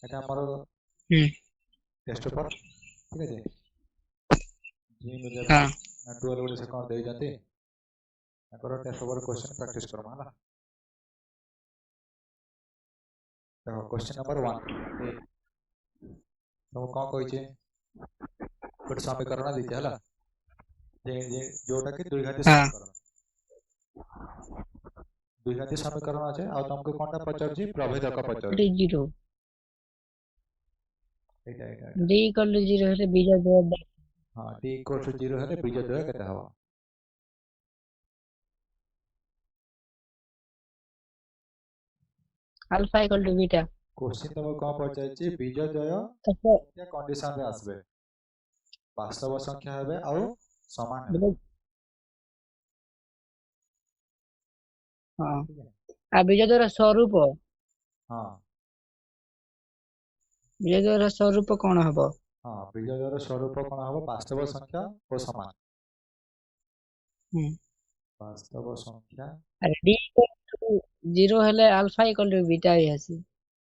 এটা আমার টেस्ट पेपर ठीक আছে जिम 11 हाँ 12 बोले से कौन दे जाते करो टेस्ट पेपर क्वेश्चन प्रैक्टिस करो माला देखो क्वेश्चन नंबर 1 तो कौन कोई छे गोटे समीकरण दीचे हला जे जे जोटा कि द्विघाती हाँ समीकरण द्विघाती समीकरण আছে আর তোমাকে কোনটা পচারছি প্রভেদক পচারছি जीरो এটা এটা d इक्वल टू जीरो है बीजा दो हां t इक्वल टू 0 হলে বীজদ্বয় কেতে হবে alpha equal to beta question তোমাকে কোন পচারছি বীজদ্বয় अच्छा কোন কন্ডিশন রে আসবে বাস্তব সংখ্যা হবে আর সমান হবে हाँ ठीक है आ बीजा द्वारा स्वरूप हां बीजा द्वारा स्वरूप कौन हबो हां বীজদ্বয়ের স্বরূপ কোন হবে বাস্তব সংখ্যা ও সমান বাস্তব সংখ্যা अरे d इक्वल टू जीरो है अल्फा इक्वल टू बीटा ही है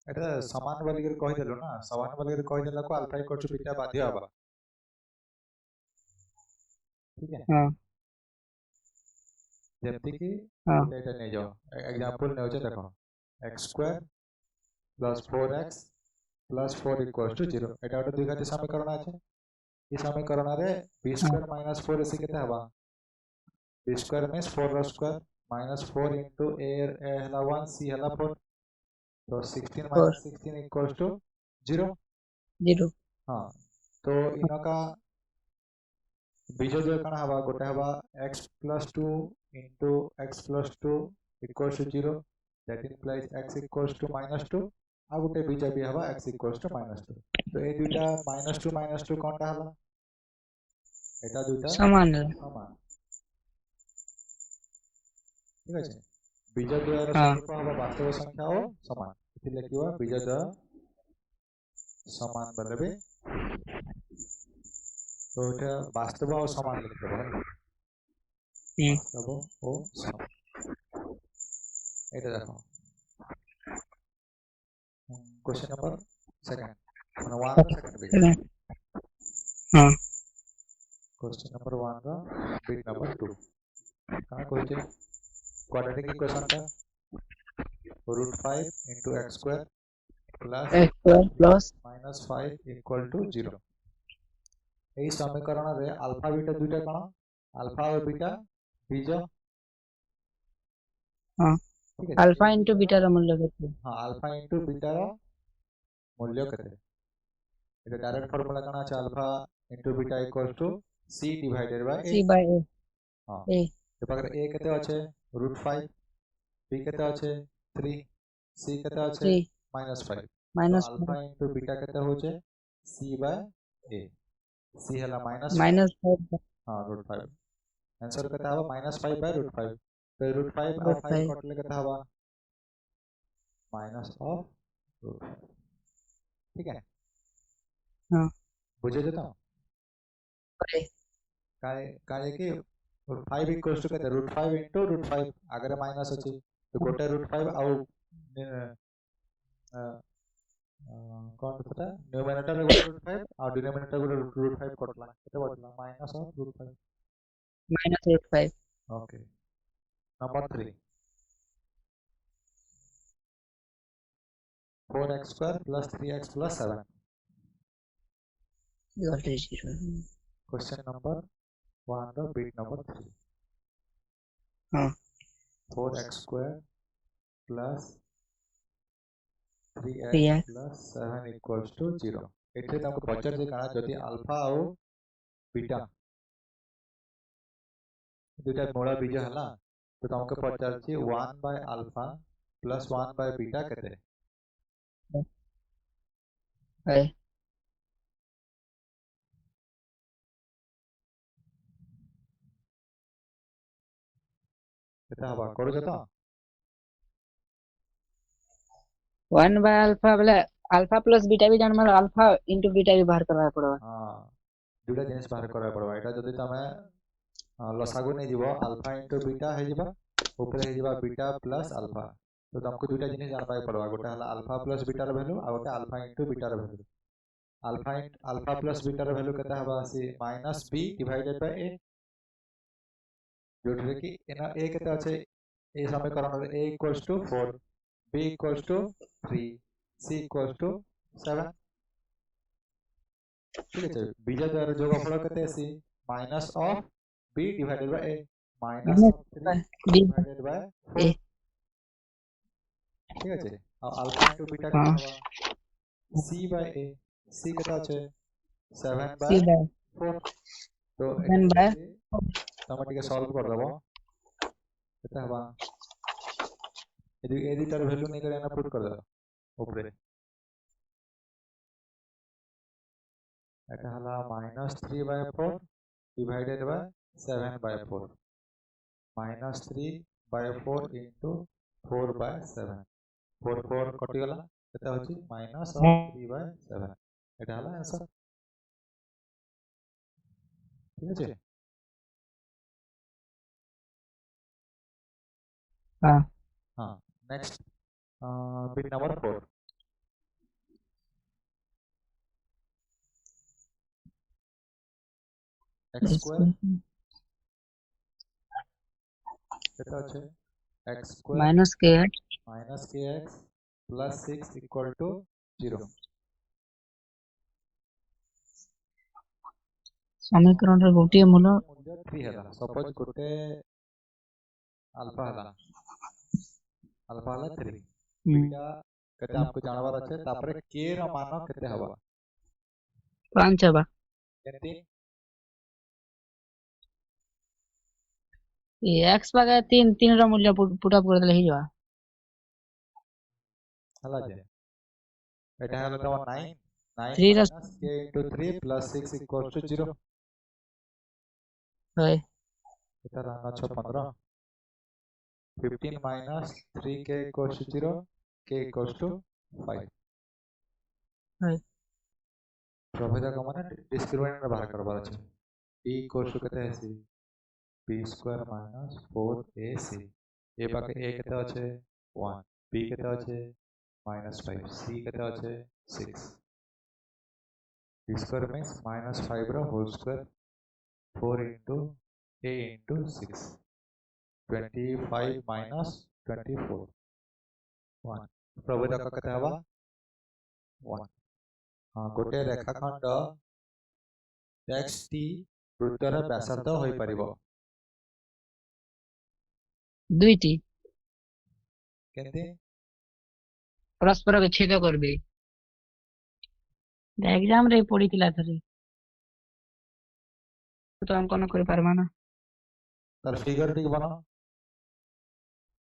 এটা সমান বলিকে কই দেলো না সমান বলিকে কই দেলা को अल्फा इक्वल टू बीटा बाध्य हबा ठीक है हाँ যেমতি কি हाँ এটা নিয়ে যাও एग्जांपल নেও যে দেখো x² + 4x + 4 = 0 এটা একটা দ্বিঘাতী সমীকরণ আছে এই সমীকরণরে b² - 4ac কেতে হবা b² means 4 র স্কয়ার -4 into a हला 1 c हला 4 तो 16 फोर - 16 = 0 जीरो हां तो इनका बीजोदय कण हवा गोटे हवा x + 2 into x + 2 = 0 that implies x = -2 आ गोटे बीज भी हवा x = -2 तो ए दुटा -2 कोनटा हला एटा दुटा समान समान ठीक है बीजद्वयर हाँ स्वरूप हवा वास्तव संख्या और समान इति लिखिवा बीजद्वय समान बनबे तो এটা বাস্তব ও সমান লিখতে হবে বাস্তব ও সমান এটা দেখো क्वेश्चन नंबर सेकंड মানে 1 रो सेकंड बिट हाँ क्वेश्चन नंबर 1 रो बिट नंबर 2 का कहते क्वाड्रेटिक इक्वेशन का √5 into x² plus x square plus minus 5 equal to 0 এই সমীকরণরে আলফা বিটা দুইটা কোন আলফা ও বিটা বীজ हाँ ঠিক আছে अल्फा इंटू बीटा रा मूल्य केते हां আলফা ইনটু বিটা র মূল্য কেতে এটা ডাইরেক্ট ফর্মুলা কোন আছে alpha into beta equals to c divided by a c by a हां a এ পাখে a কেতে আছে √5 b কেতে আছে 3 c কেতে আছে 3 -5 तो माइनस अल्फा इंटू बीटा केते होचे c बाय a c हला -5 माइनस 5 हां √5 आंसर केते हवा -5 बाय √5 तो √5 और रूट 5 5 कटले केते हवा माइनस ऑफ √5 ठीक है हाँ बुझे देता अरे काय काय कि √5 इक्वल्स टू केते √5 इंटू √5 अगर माइनस अछि तो गोटे √5 आउ कौन होता है न्यूमरेटर √5 और डिनोमिनेटर √5 कटला केते बचला minus of √5 minus 5 okay number 3 4x² plus 3x plus 7 equal to 0 question number 1 रो बिट नंबर 3 हाँ 4x² plus 3x 3x plus 7 equals to 0 एथे तुमको पचर जे काना जदि अल्फा और बीटा दुटा मूल बीज हला तो तुमको पचर छी 1 by alpha plus 1 by beta केते है केते हवा करू जता 1 बाय अल्फा बोले अल्फा प्लस बीटा भी जान मतलब अल्फा इंटू बीटा भी बाहर करवा पड़वा हां दुटा जिनिस बाहर करा पड़वा एटा जदि तमे लसागु नै जीवो अल्फा इंटू बीटा हे जीवा ऊपर हे जीवा बीटा प्लस अल्फा तो तुमको दुईटा जिनिस जानबाक पड़वा गोटे हला अल्फा प्लस बीटार वैल्यू आ गोटे अल्फा इनटू बीटार वैल्यू अल्फा प्लस बीटार वैल्यू केते हबा C minus B divided by A जोटरे कि एना ए केते अछि ए समीकरण रे a equals to 4 b equals to 3 c equals to 7 ठीक है बीजा द्वारा जोगफल केते अछि minus of b divided by a minus of 3 divided by 4 ठीक है और अल्फा इनटू बीटा केते हबा c बाय a c केते अछि 7 बाय 4 तो 7 बाय तमे टिके सॉल्व कर दबो केते हबा यदि ए दुटार वैल्यू नहीं करे ना पुट कर दो ऊपर এটা হলো -3/4 ডিভাইডেড বাই 7/4 -3/4 ইনটু 4/7 4 4 কটি গলা এটা হচ্ছে -3/7 এটা হলো आंसर ঠিক আছে हां हां next bit number 4 x square এটা হচ্ছে x square -kx plus 6 equal to 0 समीकरण रे गोटे मूल मूल्य 3 हला सपोज गोटे अल्फा हला 3 बीटा केते हमको जानवर আছে तापर k ର मान केते हवा 5 हवा केते x पागे 3 रो मूल्य पुटा कर देले ही जवा हला जे एटा हला तो 9 9 3 रो k into 3 plus 6 equals to 0 है एटा रहना 15 15 minus 3k equals to 0 k equals to 5 है प्रभेद का माने डिस्क्रिमिनेंट में बाहर करबार छै d equals to केते है b square minus 4ac A Pakke a केते अछि 1 b केते अछि -5 c केते अछि 6 b square means -5 रो whole square 4 into a into 6 25 minus 24 1 प्रभेद का केते हवा 1 हां गोटे रेखाखंड xt वृत्तर व्यासार्ध होई परिबो दुईटी केते परस्पर के छेद करबे एग्जाम रे पढितिला थरे तो हम कोन कर पारबा ना तर फिगर ठीक बना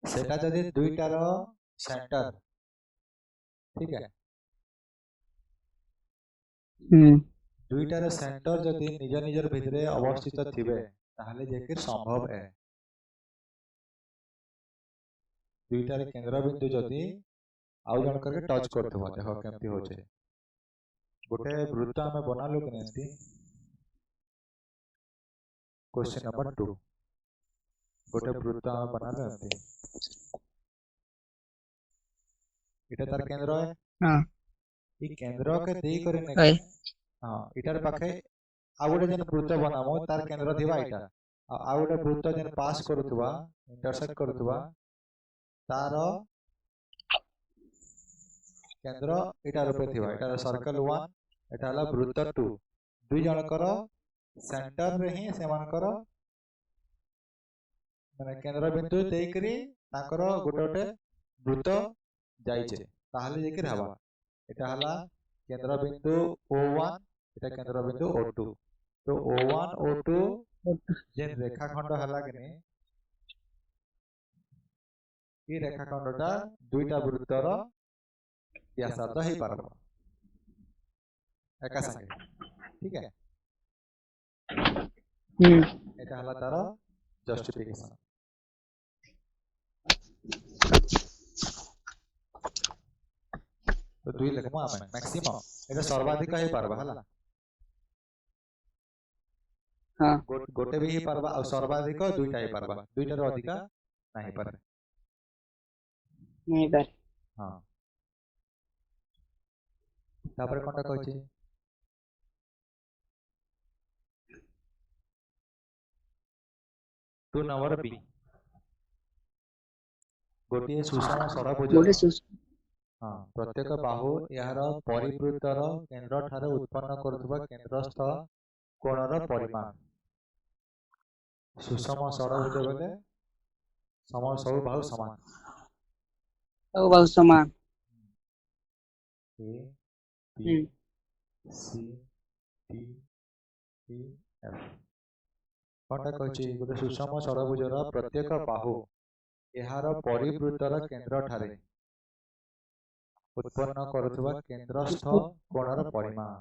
सेटा जदि दुईटार सेंटर ठीक है दुईटार सेंटर जदि निज निजर भितरे अवस्थित थिबे ताहले जेके संभव है दुईटार केंद्र बिंदु जदि आउ जण करके टच करथबो देखो केमती होचे गोटे वृत्त हमें बनालो कि नहीं क्वेश्चन नंबर 2 गोटे वृत्त हमें बनालो एंती इटा तार केंद्र है हां ई केंद्र के देई करे ने हां इटार पाखे आ गोटे जन वृत्त बनामो तार केंद्र थिबा इटा आ गोटे वृत्त जन पास करूथबा इंटरसेक्ट करूथबा तार केंद्र इटा रूपे थिबा इटा सर्कल 1 एटा हला वृत्त 2 दुई जनकर सेंटर रे ही सेमानकर माने केंद्र बिंदु देई करी ताकर गोटे गोटे वृत्त जाइछे ताहले जेकि हवा एटा हला केंद्र बिंदु O1 एटा केंद्र बिंदु O2 तो O1 O2 जे रेखाखंड हला कि ई रेखाखंडटा दुईटा वृत्तर व्यासार्ध ही पारबो एका संगे ठीक है एटा हला तार जस्टिफिकेशन तो दुई लिखमो आमे मैक्सिमम एटा सर्वाधिक ही पारबा हला हां गोटे भी ही पारबा और सर्वाधिक दुईटा ही पारबा दुईटा रो अधिक नहीं पारे नहीं पारे हाँ तापर कोनटा कहछि 2 नंबर बी गोटे सुषम षड़भुजर गोटे सुस हाँ प्रत्येक बाहु यार परिवृत्तर केंद्र ठारे उत्पन्न करुवा केंद्रस्थ कोणर परिमाण सुषम षड़भुज बेले सम सब बाहु समान सब बहुत समान A B hmm C D E F कोनटा कहछि गोटे सुषम षड़भुजर प्रत्येक बाहु यार परिवृत्तर केंद्र ठारे उत्पन्न करुवा केंद्रस्थ कोणर परिमाण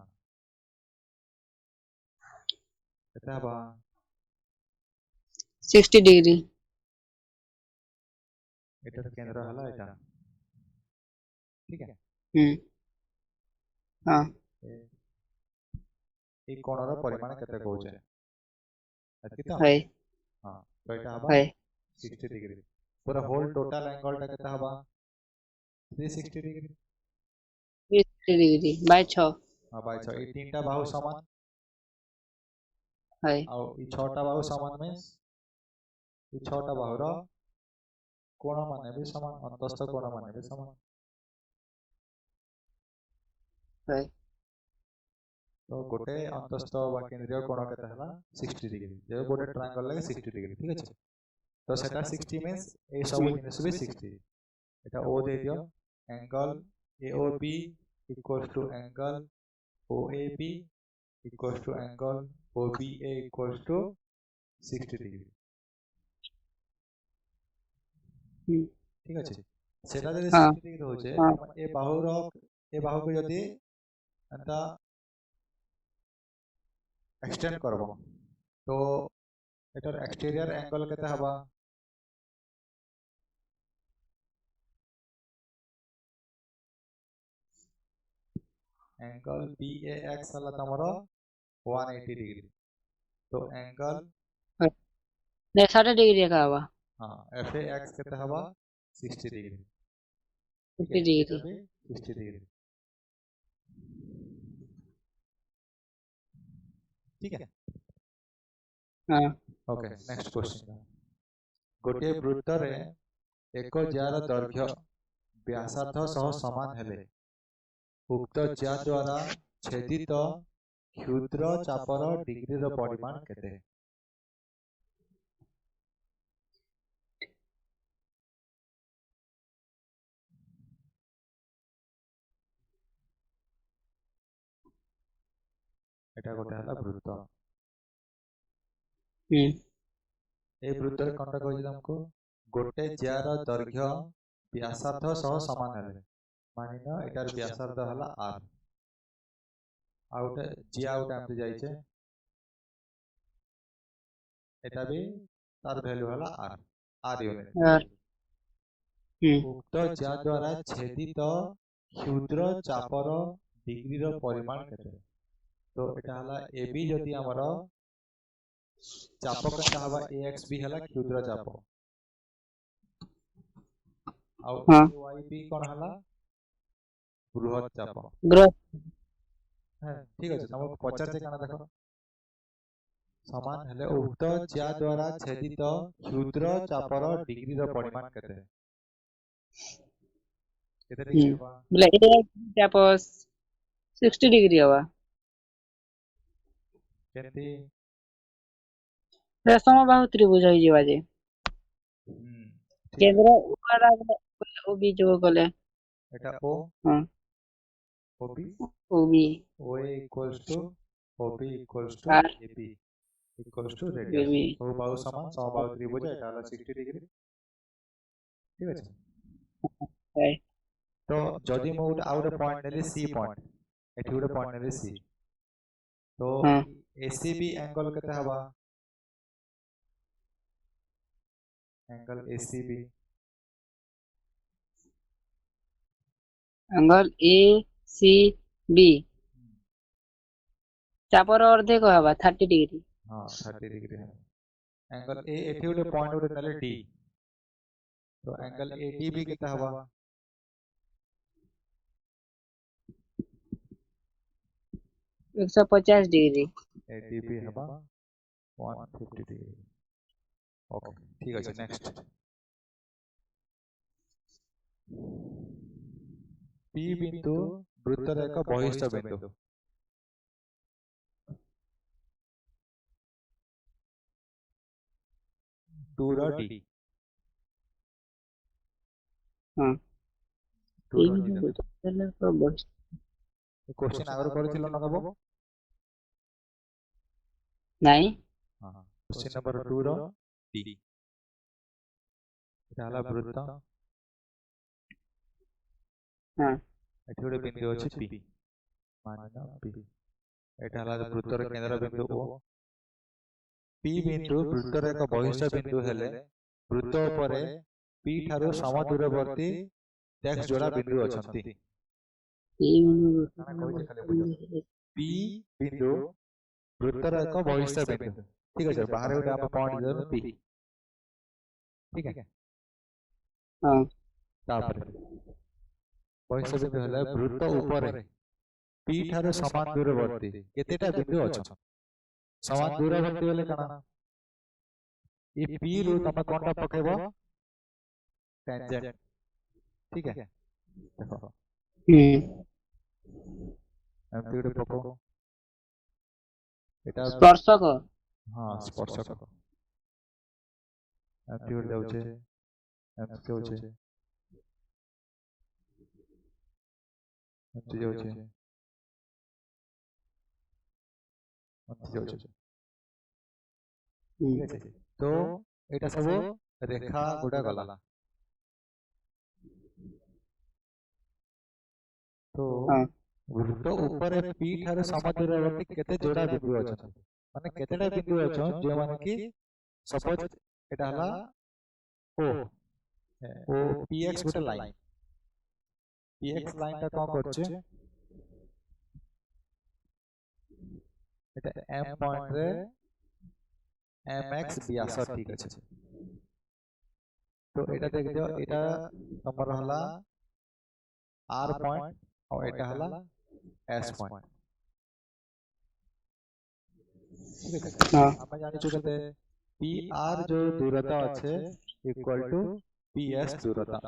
केते हबा 60 डिग्री एटार केंद्र हला एटा ठीक है हम्म हाँ ए कोणर परिमाण केते कहउछे एतकी तो है हां तो एटा हबा है 60 डिग्री पूरा होल टोटल एंगल टा केते हबा 360 डिग्री 30 डिग्री बाय 6 हां बाय 6 ए तीनटा बाहु समान है आ ई छटा बाहु समान मींस ई छटा बाहुर कोण माने भी समान अंतस्थ कोण माने भी समान है तो गोटे अंतस्थ बा केंद्रीय कोण केते हला 60 डिग्री जे गोटे ट्रायंगल लागे 60 डिग्री ठीक अछि तो सेटा 60 मींस ए सब जिनिस भी 60 एटा ओ दे दियो angle AOB equals to angle OAB equals to angle OBA equals to 60 degree ठीक अछि सेटा जदि हाँ 60 डिग्री होचे हाँ ए बाहु को यदि एंता एक्सटेंड करबो तो एटर एक्सटीरियर एंगल केते हबा एंगल BAX हला तमरो 180 डिग्री तो एंगल है 60 डिग्री का हवा हाँ FAX केते हबा 60 डिग्री ठीक 50 है डिग्री एटा भी 60 डिग्री ठीक है हाँ ओके नेक्स्ट क्वेश्चन गोटे वृत्त रे एक ज्यार दैर्घ्य व्यासार्ध सह समान हेले उक्त ज्या द्वारा छेदित क्षुद्र चापर डिग्री रो परिमाण केते एटा गोटे हला वृत्त ए वृत्त रे कोनटा कहै छै हमको गोटे ज्यार दैर्घ्य व्यासार्ध सह समान हेले मानिना एटार व्यासार्ध हला r आउटे ज्या आउट आमते जाई छै एटा भी तार वैल्यू हला r यूनिट और उक्त ज्या द्वारा छेदित क्षुद्र चापर डिग्री रो परिमाण केते तो एटा हला AB जदि हमरो चाप केता हवा AXB हला क्षुद्र चाप आउ हाँ AYB कोन हला बृहत चाप ग्रोथ है ठीक अछि हम पचार से काना देखो समान हेले उक्त ज्या द्वारा छेदित क्षुद्र चापर डिग्री रो परिमाण केते डिग्री हवा बोले ए चापस 60 डिग्री हवा केते समबाहु त्रिभुज होई जीवा जे ठीक केंद्र ऊपर ओ बीच को गले एटा O हाँ OB O B OA equals to OB equals to R AB equals to radius बी सब बाहु समान समबाहु त्रिभुज एटा हला 60 डिग्री ठीक अछि है तो जदि मु आउट पॉइंट नेली C पॉइंट एठी गोटे पॉइंट नेली C तो हाँ ACB एंगल केते हवा angle ACB angle A C B चापर अर्धे को हवा 30 डिग्री हां 30 डिग्री है एंगल ए एठी गोटे पॉइंट गोटे नेले D तो एंगल एडीबी केते हवा 150 डिग्री एडीबी हवा 150 डिग्री ओके ठीक আছে नेक्स्ट पी बिंदु वृत्तर एक बहिष्ठ बिंदु टूर डी हां टूर এই যে বলতে তো বস क्वेश्चन आगर କରିଥିଲ ନା କବ নাই हां क्वेश्चन नंबर 2 रो डी এটা হলা বৃত্ত हां এটি ଗୋଟେ বিন্দু ଅଛି পি মাননা পি এটা হলা বৃত্তর কেন্দ্র বিন্দু ও পি বিন্দু বৃত্তর এক বহিষ্ঠ বিন্দু হেলে বৃত্ত উপরে পি ଠାରୁ ସମଦୂରବର୍ତ୍ତୀ x ଯୋଡ଼ା ବିନ୍ଦୁ ଅଛନ୍ତି এই पी बिंदु वृत्तर एक बहिष्ठ बिंदु ठीक है बाहर गोटे आप पॉइंट दे पी ठीक है हां तापर बहिष्ठ बिंदु हले वृत्त ऊपर पी ठारो समान दूरवर्ती केतेटा बिंदु अछन समान दूरवर्ती बेले कना ई पी रु तमे कोनटा पकेबो टेंजेंट ठीक है देखो एमती गोटे पको এটা স্পর্শক हां स्पर्शक एमती गोटे जाउछे एमती जाउछे एमती जाउछे एमती जाउछे ठीक আছে তো এটা সব রেখা গুড়া গলা তো वृत्त ऊपर पी ठारे समदूरवर्ती केते जोड़ा बिंदु अछन माने केतेटा बिंदु अछन जे माने कि सपोज एटा हला ओ ओ px गोटे लाइन px लाइन ता कोन करछे एटा m पॉइंट रे mx व्यास ठीक अछि तो एटा देख दियो एटा नंबर हला r पॉइंट और एटा हला S पॉइंट हां हम जानि चुकते PR जो दूरता আছে इक्वल टू PS दूरता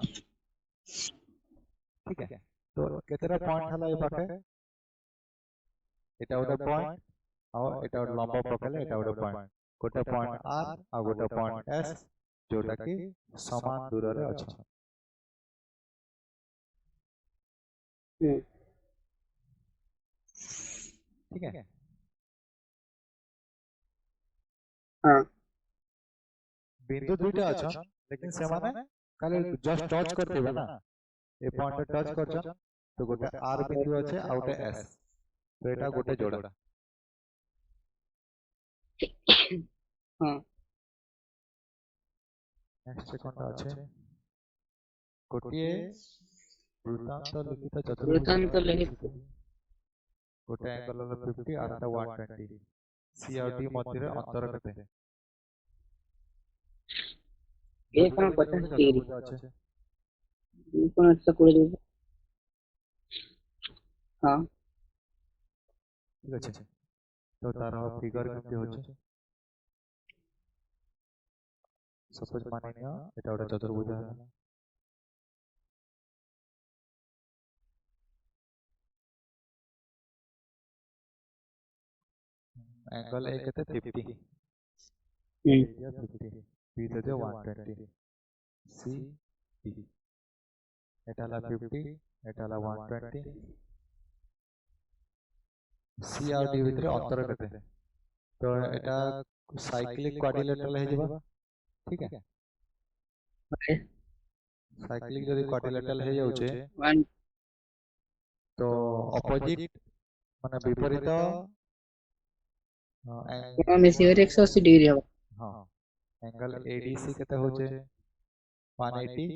ठीक है तो केतेरा पॉइंट हला ए पाखे एटा गोटे पॉइंट और एटा गोटे लंबा पकेले एटा गोटे पॉइंट गोटे पॉइंट R और गोटे पॉइंट S जोटा कि समान दूर रे अछि ठीक है हां बिंदु दुईटा अछन लेकिन से माने खाली जस्ट टच करथिबे ना ए पॉइंट टच करछन तो गोटे आर बिंदु अछि आ गोटे एस तो एटा गोटे जोड़ा हां नेक्स्ट कोनटा अछि गोटे वृत्तांत लिखित वृत्तांत चतुर्भुज लिखित गोटे एंगल 50 आरटा 120 सी और डी मध्य रे अंतर केते 150 डिग्री अछि 120 डिग्री हां ठीक अछि तो तार फिगर केते होछि सपोज मानिनिया एटा गोटे चतुर्भुज है एंगल ए केते 50 एरिया 50 बी दे 120 सी डी एटा ला 50 एटा ला 120 सी और डी भितर अंतर केते तो एटा साइक्लिक क्वाड्रिलेटरल हे जिबा ठीक है साइक्लिक जदि क्वाड्रिलेटरल हे जाउछे तो ऑपोजिट माने विपरीत कोन मिसिवर 180 डिग्री हो हां एंगल एडीसी केते होचे 180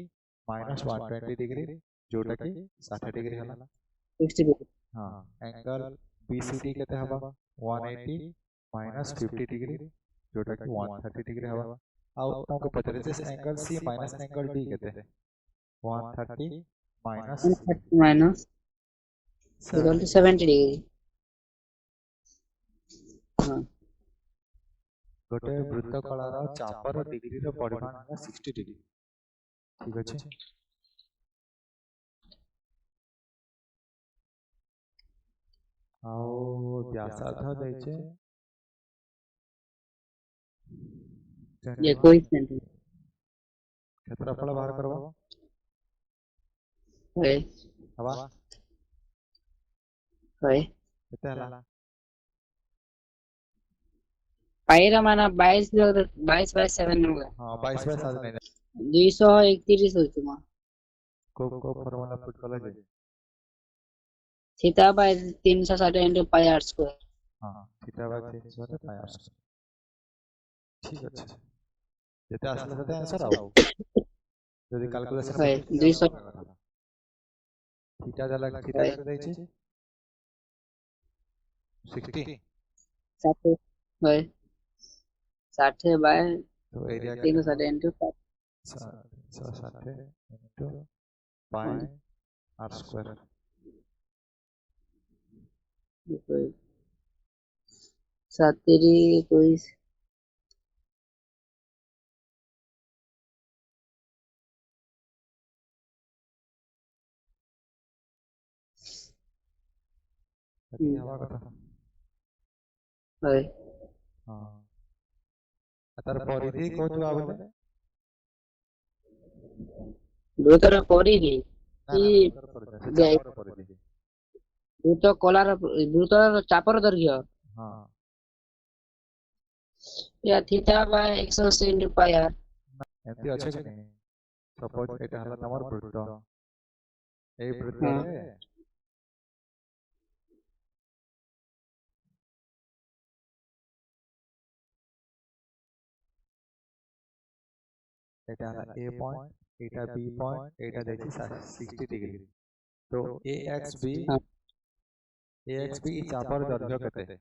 माइनस 120 डिग्री जोटा कि 60 डिग्री हला 60 डिग्री हां एंगल बीसीडी केते हबा 180 माइनस 50 डिग्री जोटा कि 130 डिग्री हबा ଆଉ ତମକୁ ପଚାରେ ଯେ angle C minus angle D କେତେ 130 minus 130 minus equal to 70 degree. हाँ ଗୋଟେ ବୃତ୍ତକଳାର ଚାପର ଡିଗ୍ରୀର ପରିମାଣ ହେଲା 60 ଡିଗ୍ରୀ ଠିକ ଅଛି ଆଉ ବ୍ୟାସାର୍ଧ ଦେଇଛେ ये कोई सेंटीमीटर क्षेत्रफल बाहर करबो है हवा केते हला पाइरा माना 22 बाय 7 होगा हां 22 बाय 7 नहीं 231 होती मां को फार्मूला पुट कला जे theta by 360 into pi r square हां theta by 360 pi r square ठीक আছে যেটা আসলে সেটা आंसर आउ যদি ক্যালকুলেশন है 200 थीटा जाला थीटा কেটে দেইছি 60 60 है 60 बाय तो एरिया 360 into 60 into पाई r स्क्वायर सातेरी कोई हवा कथा है हां अतर परिधि को जो आबले दो तरह परिधि द्रुत कलार द्रुत चापर दर्घ्य हां या theta by 180 into pi r एमती अच्छे कि नहीं सपोज एटा हला तमर वृत्त ए वृत्त रे एटा हला ए पॉइंट एटा बी पॉइंट एटा देखि 60 डिग्री तो AXB चापर दर्घ्य केते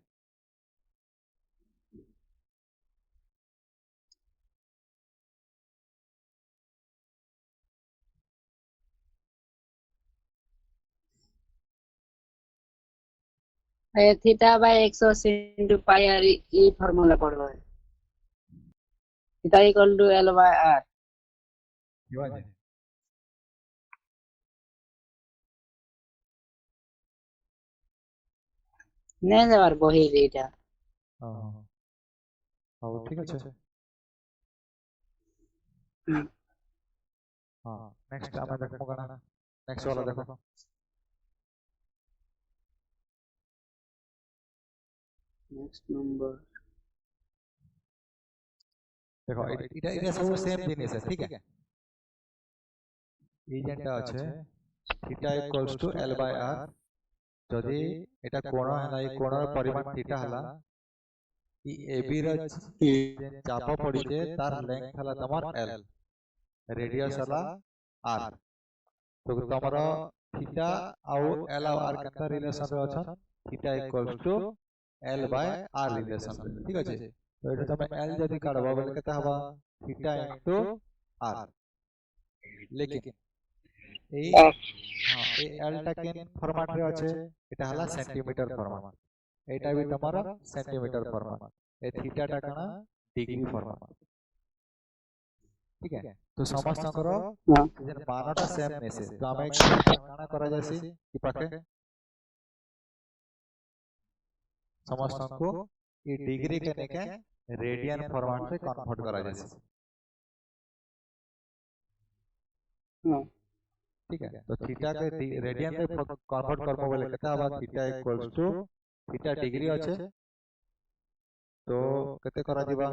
theta by 180 into pi r ये फार्मूला पढ़ो है theta equal to l by r किवाजे नहीं देवार बही रेटा हां हां ठीक আছে हां नेक्स्ट আমরা দেখো কানা नेक्स्ट वाला देखो नेक्स्ट नंबर देखो এটা सब सेम জিনিস है ठीक है এই যেটা আছে theta equals to l by r যদি এটা কোণ হলা এই কোণর পরিমাণ থিটা হলা ই AB র যে চাপ পড়িছে তার লেংথ হলা তোমার l रेडियस हला r तो तमर थीटा आउ l आउ r केता रिलेशन रे अछन theta equals to l by r relation ठीक আছে तो এটা তুমি l যদি কাটবা বলে কেতা হবা थीटा इनटू r लेकिन এই হ্যাঁ এই l টা কেন ফরম্যাট রে আছে এটা হলা সেন্টিমিটার ফরম্যাট এটা भी তোমার সেন্টিমিটার ফরম্যাট এই থিটাটা কানা ডিগ্রি ফরম্যাট ठीक है तो समस्त करो जे मानटा सेम नेसे तो हमें काना करा जासी कि पाके समस्त को ये डिग्री के नेके रेडियन फॉर्मेट में कन्वर्ट करा जासी ठीक है तो थीटा के रेडियन में कन्वर्ट करबो बोले केता बा theta equals to theta degree আছে तो केते करा दिबा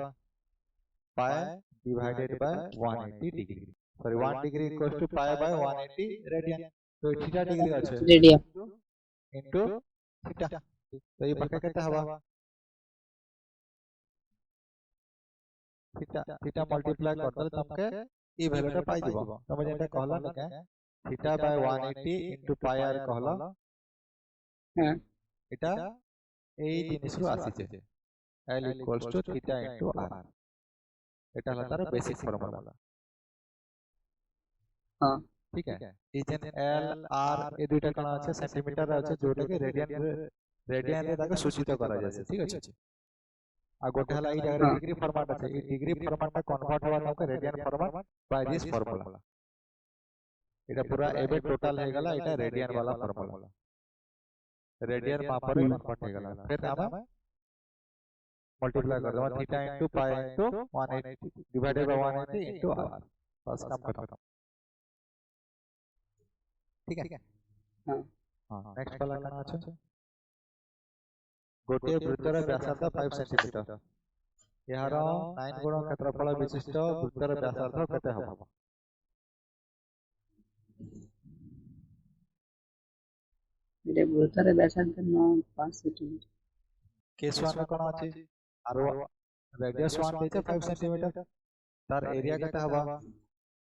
pi divided by 180 degree sorry 1 degree equals to pi by 180 radian तो थीटा डिग्री আছে रेडियन into थीटा तो ये पाके केता हवा थीटा थीटा मल्टीप्लाई करतले तमके ई वैल्यूटा पाई दिबो तमे जेटा कहला न के theta by 180 into pi r कहला हां এটা এই জিনিসরু আসিছে l equals to theta into r এটা হলো তার বেসিক ফর্মুলা হ্যাঁ ঠিক আছে এই যে এল আর এই দুইটা কোণ আছে সেন্টিমিটার আছে যেটাকে রেডিয়ান রে তাকে সূচিত করা যাচ্ছে ঠিক আছে আর গোটে হলো এই জায়গায় ডিগ্রি ফরম্যাট আছে এই ডিগ্রি ফরম্যাটটা কনভার্ট হওয়া আমাকে radian format by this formula এটা পুরা এবে টোটাল হয়ে গেল এটা রেডিয়ান वाला ফর্মুলা रेडियन मापरे कन्वर्ट हो गला फिर हमें मल्टीप्लाई कर दो theta into pi into 180 divided by 180 into r बस काम खत्म ठीक है हां नेक्स्ट वाला करना আছে गोटे वृत्तर व्यासार्ध 5 सेंटीमीटर यार 9 गुण क्षेत्रफल विशिष्ट वृत्तर व्यासार्ध केते हबो এটা বৃত্তের ব্যাসার্ধ 5 সেন্টিমিটার केस 1 में कोन আছে আর रेडियस 1 देते 5 सेंटीमीटर तार एरिया केते हबो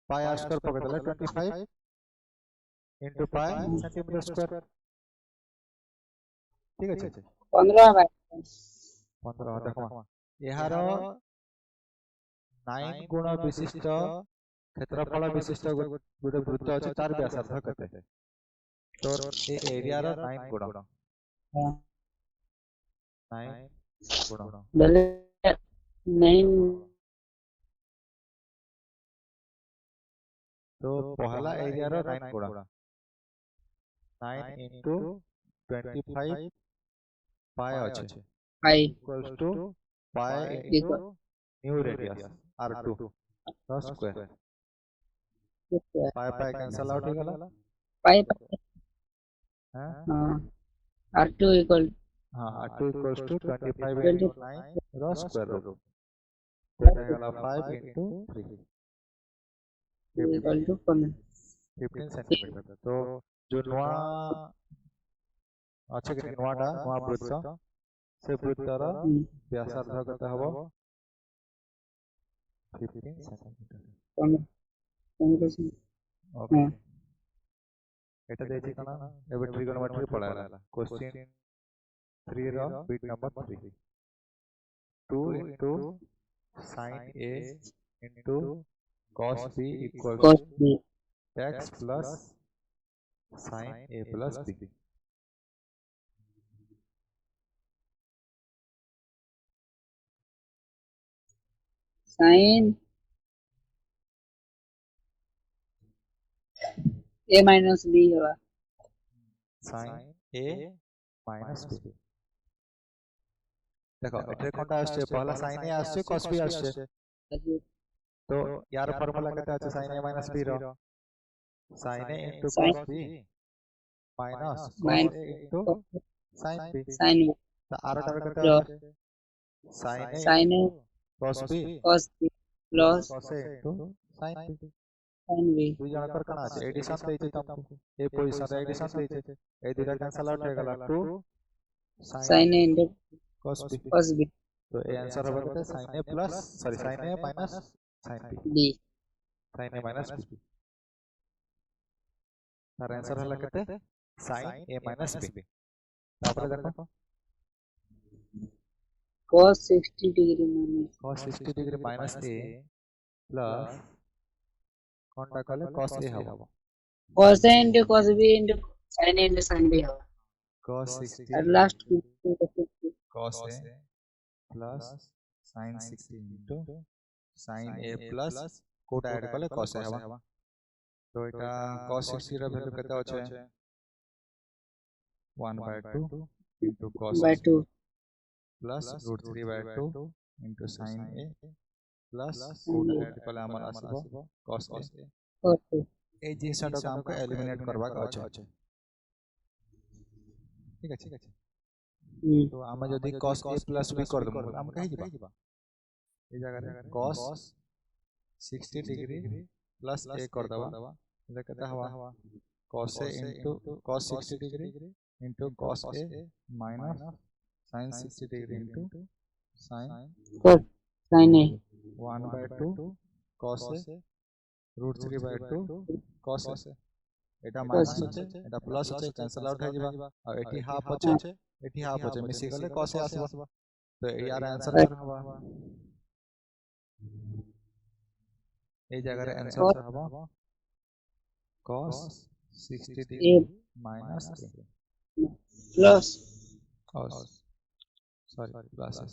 पाई r स्क्वायर पके देले 25 into पाई सेंटीमीटर स्क्वायर ठीक আছে 15 বাই 15 देखो यार 9 गुण विशिष्ट क्षेत्रफल विशिष्ट गोटे वृत्त अछि तार व्यासार्ध केते तो ए एरिया रो 9 गुण हां 9 गुण বলে 9 तो पहला एरिया रो 9 गुण 9 into 25 पाई अछि পাই equals to pi into new radius r2 the square pi pi cancel out हो गला পাই हां हां r2 इक्वल हां r2 equals to 25 into 9 the square root तो हो गला 5 into 3 इक्वल टू 15 सेंटीमीटर तो जो नवा अच्छा कि नवाटा नवा वृत्त से वृत्तर व्यासार्ध केते हबो 15 सेंटीमीटर ओके এটা দেইছি কোন এবে ট্রিগোনোমেট্রি পড়াইলা क्वेश्चन 3 रो बिट number 3 2 into sin a into cos b equals cos b x plus sin a plus b sin a minus b होगा sin a minus b देखो एटे कोनटा আসছে पहला sin a আসছে cos b আসছে तो यार फार्मूला केते আছে sin a minus b row sin a into cos b minus cos a into sin b sin तो आरटा केते रो আছে sin a sin a cos b cos b plus cos a into sin b sin b দুই জনকর কোন আছে addition দেইছে তোমাকে এই পজিশনে addition দেইছে এই দুইটা ক্যান্সেল আউট হয়ে গেল 2 sin a into cos b cos b तो ये आंसर होगा केते sin a plus sorry sin a minus sin b b sin a minus b तार आंसर होला केते sin a minus b तापर देखो cos 60 degree minus cos 60 degree minus a plus कोनटा कहले cos a हबो cos a into cos b into sin a into sin b होगा cos 60 at last cos a plus sin 60 into sin a plus कोटा add करले cos a हबो तो এটা cos 60 ର value কত আছে 1/2 into cos by 2 plus root 3/2 into sin a plus कोटा ऐड करले हमर आसीबो cos a cos a এই জিনিসটাকে আমাকে এলিমিনেট করবার আছে ঠিক আছে তো আমরা যদি cos a plus b कर दम हम कहि जिबा এই জায়গায় cos 60 डिग्री plus a कर दबा এটা কত হওয়া cos a into cos 60 degree into cos a minus sin 60 degree into sin sin a 1/2 cos a root 3/2 cos a এটা মাইনাস আছে এটা প্লাস আছে ক্যান্সেল আউট হয়ে যাবে আর এটি হাফ আছে এটি হাফ আছে মিশি গেলে cos a আসবে তো ইয়ার आंसर হবে এই জায়গায় आंसर cos হবো cos 60 a degree minus a plus cos sorry plus a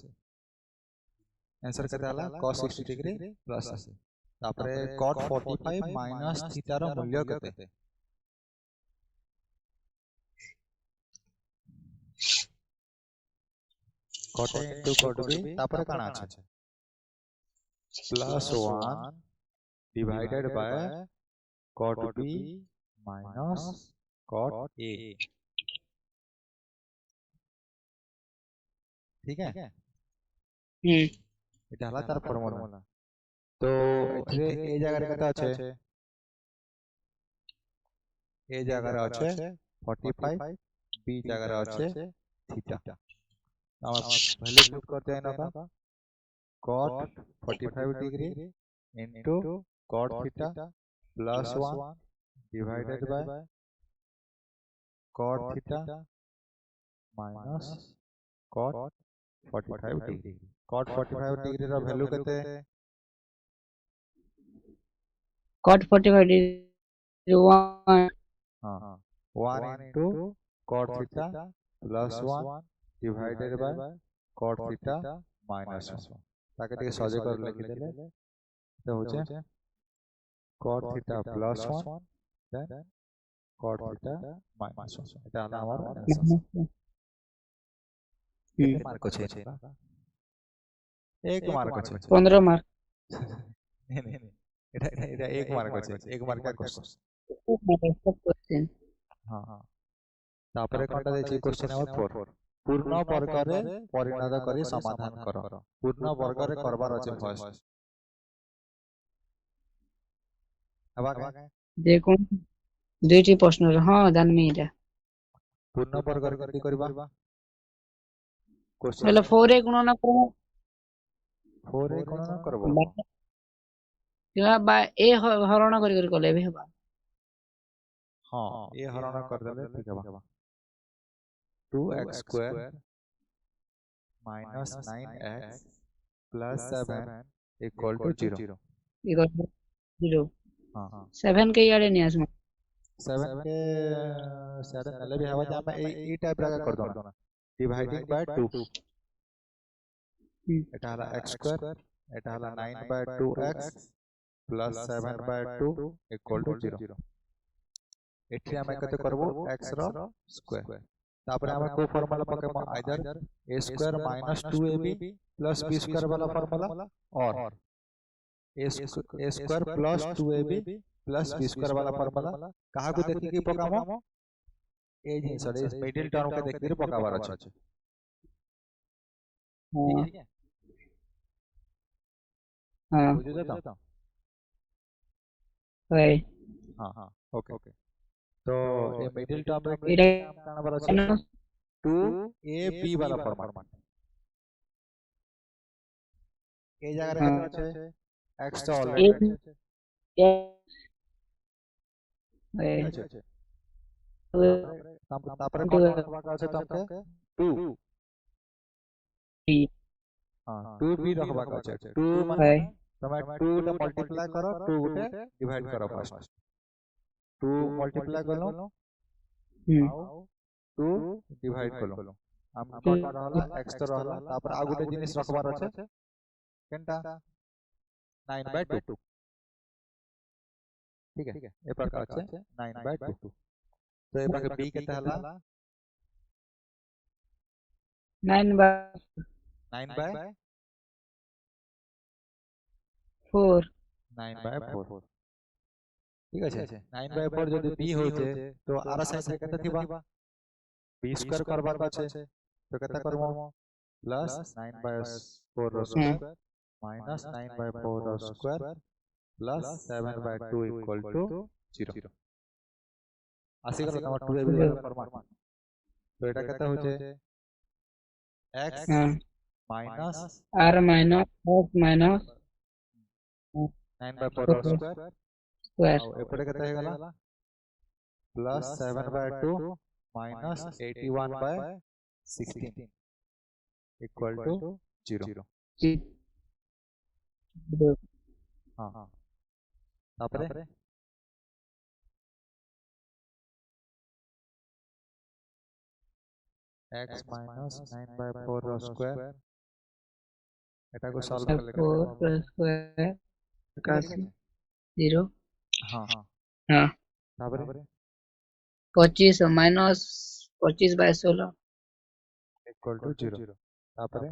answer কেতে হলা cos 60 ডিগ্রি plus a তারপরে cot 45 minus theta র মূল্য কেতে cot a into cot b তারপরে কানা আছে plus 1 divided by cot b minus cot a ठीक है এটা হলা তার ফর্মুলা তো এতে এই জায়গায় কত আছে এই জায়গায় আছে 45 বি জায়গায় আছে থিটা আমরা ভ্যালু পুট করতে হয় না cot 45 degree into cot theta plus 1 divided by cot theta minus cot 45 degree cot 45 degree ର value କେତେ cot 45 degree 1 हां 1 into cot theta plus 1 divided by cot theta minus 1 তাকে থেকে সহজে করে লিখে দিলে এটা হচ্ছে cot theta plus 1 then cot theta minus 1 এটা হলো আমার आंसर एक मार्क আছে एक मार्क আছে 15 मार्क नहीं এটা এটা एक मार्क আছে एक मार्क का क्वेश्चन हां हां তারপরে কোনটা দিয়েছি কোশ্চেন নাম্বার 4 পূর্ণ বর্গরে পরিণত করে সমাধান করো পূর্ণ বর্গরে করবার আছে ফার্স্ট আবার দেখুন দুইটি প্রশ্ন হ্যাঁ জানমি এটা পূর্ণ বর্গরে কি করবা কোশ্চেন তাহলে 4 এ গুণন করব 4 এ গণনা করব কিবা বা এ হরণ করি করি কলে भी হবা हां ए हरण कर देले ठीक है 2x square minus 9x plus 7 equal to 0 equal 0 हां 7 के यारे नहीं आसमा 7 के 7 नले भी हवा जा मैं ए टाइप रखा कर दो ना डिवाइडिंग बाय 2 এটা হলো x square এটা হলো 9 by 2x plus 7 by 2 equal to 0 এটি আমরা কত করব x র স্কয়ার তারপরে আমরা কো ফর্মুলা পকাবো either a square minus 2ab plus b square वाला फॉर्मूला और a square plus 2ab plus b square वाला फॉर्मूला कहा को देखि कि पकामो ए जिंस रे मिडिल टर्म के देखि पकाबार अछि ठीक है हां बुझे तो है हां हां ओके ओके तो ये मिडिल टर्म रे এটা काना वाला छै 2ab वाला फॉर्मूला এই জায়গায় কত আছে x তো অলরেডি আছে আছে তারপরে কত রাখবা আছে তোমাকে 2 हां 2b রাখবা আছে 2 মানে তুমি 2 টা মাল্টিপ্লাই করো 2 গুটে ডিভাইড করো ফার্স্ট 2 মাল্টিপ্লাই করলো ଆଉ 2 ডিভাইড করলো हम कोटा रहला x तो रहला तापर आ गुटे जिनिस रखबार আছে केनटा 9 by 2 ठीक है ए प्रकार আছে 9 by 2 तो ए प्रकार b केते हला 9 by 4 9 by 4 ঠিক আছে 9 by 4 যদি b হইতে তো আর সাইড কেতে থিবা b স্কয়ার করবার আছে তো কেতে করব প্লাস 9 by 4 র স্কয়ার minus 9 by 4 র square plus 7 by 2 equal to 0 আসি গেল তোমার 2ab এর ফরম্যাট তো এটা কত হচ্ছে x minus r minus f minus 9 by 4 র স্কয়ার square और এপরে কত হয়ে গেল plus 7 by 2 minus 81 by 16 equal to 0 हाँ हाँ तापरे x minus 9/4 रो स्क्वायर एटा को सॉल्व कर लेकर 4 प्लस स्क्वायर 81 0 हां हाँ तापरे 25 माइनस 25/16 इक्वल टू 0 तापरे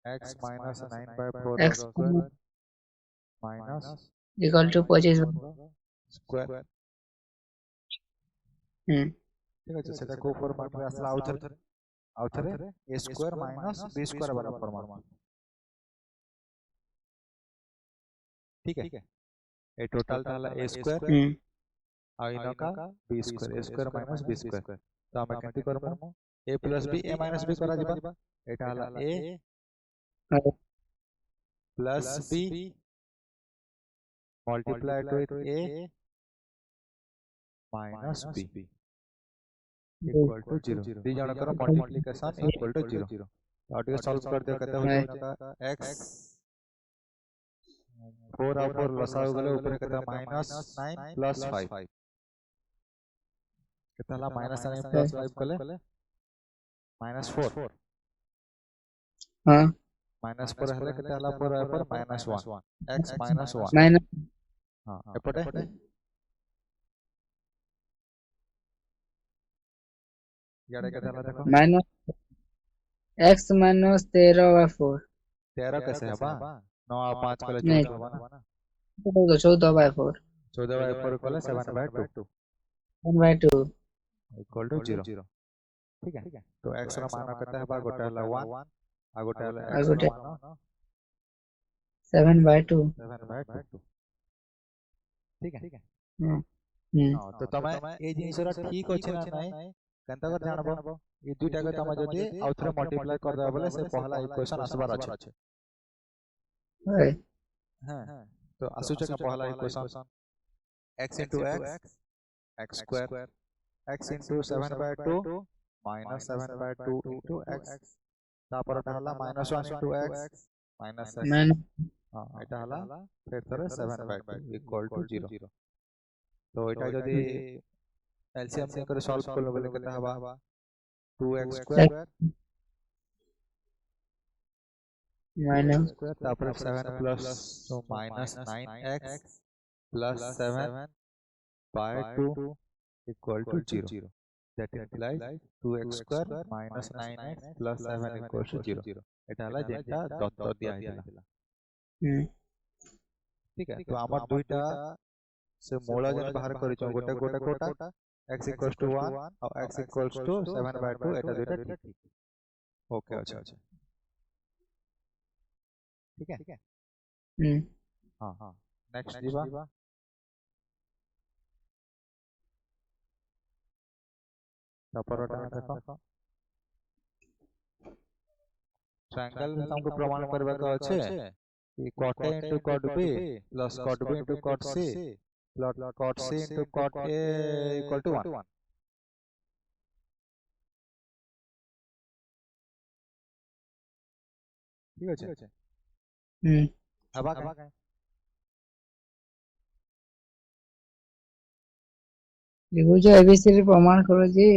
x minus 9/4 रो x square minus equal to 25 square ठीक আছে সেটা কো ফরম্যাট রে আসলা আউথরে a square minus b square वाला ফরম্যাট ठीक है ए टोटल ता हला a स्क्वायर आ इनका b square a square minus b square तो हम केमति करमु a plus b a minus b करा जिबा एटा हला a plus b multiplied with a minus b equal to 0 दी जनकर मल्टीप्लिकेशन इक्वल टू 0 और टिके सॉल्व कर दियो कते हो जाएगा x 4 और 4 लसाउ गले ऊपर कते माइनस 9 प्लस 5 कितना ला माइनस 9 प्लस 5 कले माइनस 4 हां माइनस 4 हले कितना ला 4 पर माइनस 1 x माइनस 1 माइनस हां एपटे याडे कितना ला देखो माइनस x माइनस 13/4 13 कैसे है बा 9 और 5 कले नहीं। 14 होगा ना तो 14/4 14/4 कले 7/2 1/2 इक्वल टू 0 ठीक है तो x रा मान कितना है बा गोटा हला 1 आ गोटा हला आ x गोटे रा मान 7/2 7/2 ठीक है हम्म तो तमे ए जिनिसरा ठीक अछि ना नाही केनता कर जानबो ये दुईटा के तमे जदी आउथरे मल्टीप्लाई कर देबा बोले से पहला इक्वेशन आसबार अछि है हां तो आसुचे का पहला equation x into x x square x into 7/2 minus 7/2 into x तापर हला minus 1 into x minus x मैंने हां एटा हला फिर थरे 7/2 equal to 0 तो एटा जदी एलसीएम से कर सॉल्व कर बोले कितना हवा 2x square माइनस square तापर 7 plus so minus 9x plus 7 by 2 equal to 0 that implies 2x square minus 9x plus 7 equals to 0 এটা হলা যেটা দত্ত দিয়া হইলা ঠিক আছে তো আমার দুইটা से मोड़ा जन बाहर करिছো गोटे गोटे कोटा x equals to 1 और x equals to 7/2 এটা দুইটা ঠিক ओके अच्छा ठीक है हां नेक्स्ट जीवा तपरटा देखो ट्रायंगल हमको प्रमाण करबा का अछि कि cot a into cot b plus cot b into cot c plus cot c into cot a equal to 1 ठीक আছে हवा का देखो जो एबीसीडी प्रमाण करो जी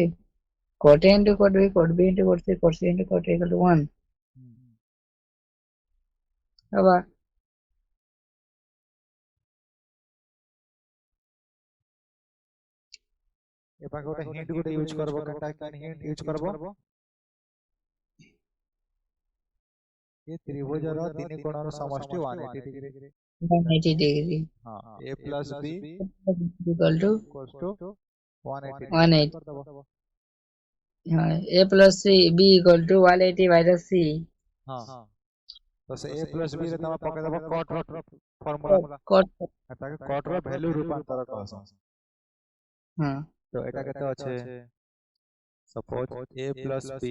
cot a into cot b cot b into cot c cot c into cot a equal to 1 अब ए पाके गोटे हिंट गोटे यूज करबो कटा कान हिंट यूज करबो ये त्रिभुज रो तीन कोण रो समष्टि 180 डिग्री 180 डिग्री हां a plus b equal to equals to 180 180 कर देबो हाँ a plus c b equal to 180 minus c हां तो से a plus b रे तमा पके देबो cot रो फार्मूला cot एटा के cot रो वैल्यू रूपांतर कहसो हाँ तो एटा केते अछि suppose a plus b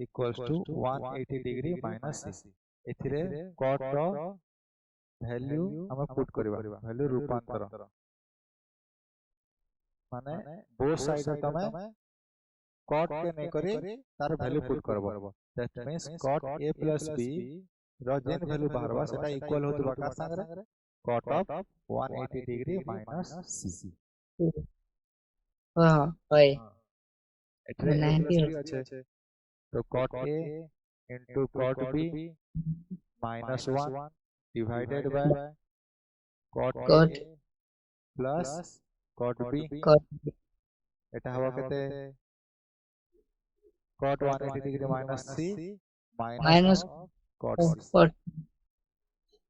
equals to 180 degree minus c एथिरे cot रो वैल्यू हम पुट करबा वैल्यू रूपांतर माने बोथ साइड तमे cot के नै करी तार वैल्यू पुट करबो that means cot a plus b रो जेन वैल्यू बाहरबा सेटा इक्वल होतबा का संग रे cot of 180 degree minus c ହଁ হয় ଏଠାରେ a plus 90 b ଅଛି तो cot a into cot b minus 1 divided by cot a cot plus cot b cot এটা হবা কেতে cot 180 degree minus c minus cot c cot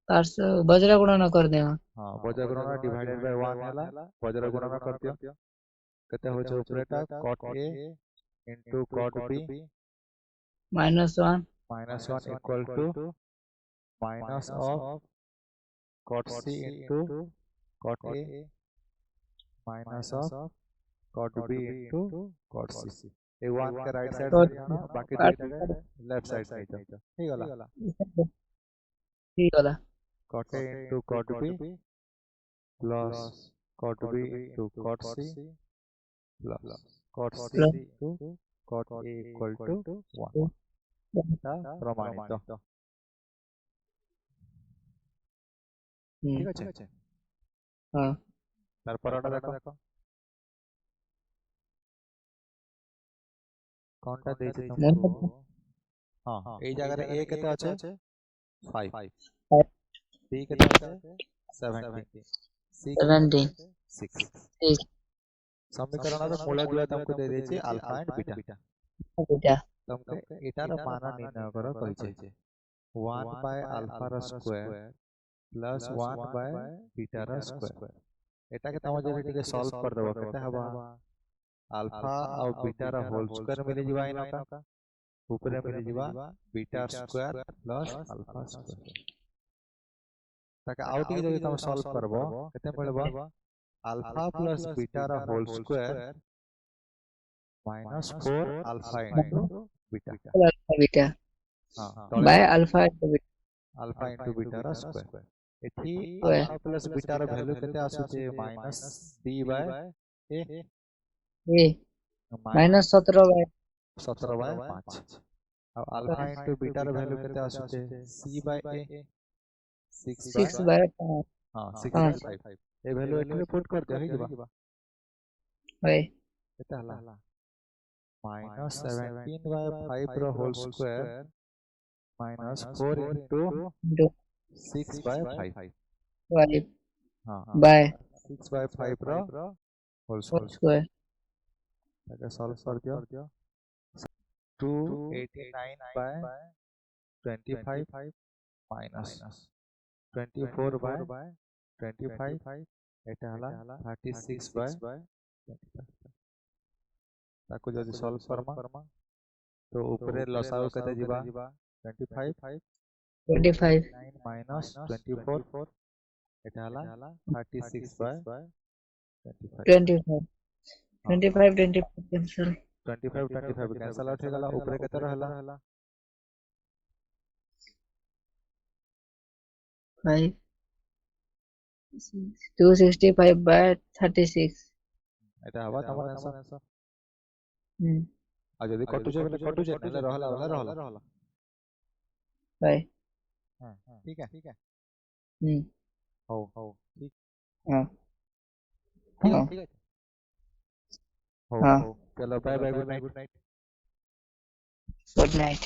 तार से बजरा गुणन कर दे हाँ बज्र गुणन डिवाइडेड बाय 1 ହେଲା बज्र गुणन कर दियो केते होचे ऊपरेटा cot a into cot b -1 minus 1 equal to minus of cot c into cot a minus of cot b into cot c ए 1 के राइट साइड Cot- में जाना बाकी दुईटा के लेफ्ट साइड में जाओ ठीक होला ठीक होला cot a into cot b plus cot b into cot c plus cot c Plus- into cot a equal to 1 ता प्रमाणित ঠিক আছে হ্যাঁ তারপর ওটা দেখো কোনটা দিয়েছে তোমাকে হ্যাঁ এই জায়গায় a কেতে আছে 5 b কেতে আছে 70 c কেতে আছে 6 ঠিক समीकरणर मूल दुआ तुमको दे देछि अल्फा एंड बीटा এটা तुमको एटार मान निर्णय करो कहिছে 1 बाय अल्फा र स्क्वायर प्लस 1 बाय बीटा र स्क्वायर एटाके तुम जदि टिके सॉल्व कर देबो केते हबा अल्फा और बीटा र होल स्क्वायर मिले जीवा इनका ऊपर मिले जीवा beta square plus alpha square ताके आउट के जदि तुम सॉल्व करबो केते मिलबो अल्फा प्लस बीटा रा whole square minus 4 alpha into beta alpha beta हां by alpha alpha into beta रा स्क्वायर एथि Square. अल्फा प्लस बीटा रा वैल्यू केते आसुचे माइनस d बाय a ए -17 बाय 17 बाय 5 अब अल्फा इनटू बीटा रा वैल्यू केते आसुचे c बाय a 6 बाय हां 6 बाय 5 ए वैल्यू एथि पुट कर दे हिजबा होय केते हला minus 17 by 5 रो whole square minus 4 into 6 by 5 by हाँ बाय 6 by 5 रो होल स्क्वायर स्क्वायर ताके सॉल्व कर दियो 289 by 25 minus 24 by 25 এটা हला 36 by 25 ताको जदि सॉल्व करमा तो ऊपरे लसाउ केते जीवा 25 25 minus 24 এটা हला 36 by 25 25 कैंसिल 25 कैंसिल आउट हो गला ऊपरे केते रहला 5 265 by 36 এটা हवा तमर आंसर हम्म आ जदी कटु जे नेले रहला बाय हां ठीक है हम्म हो ठीक हां ठीक हाँ। है हो हाँ। चलो bye bye good night good night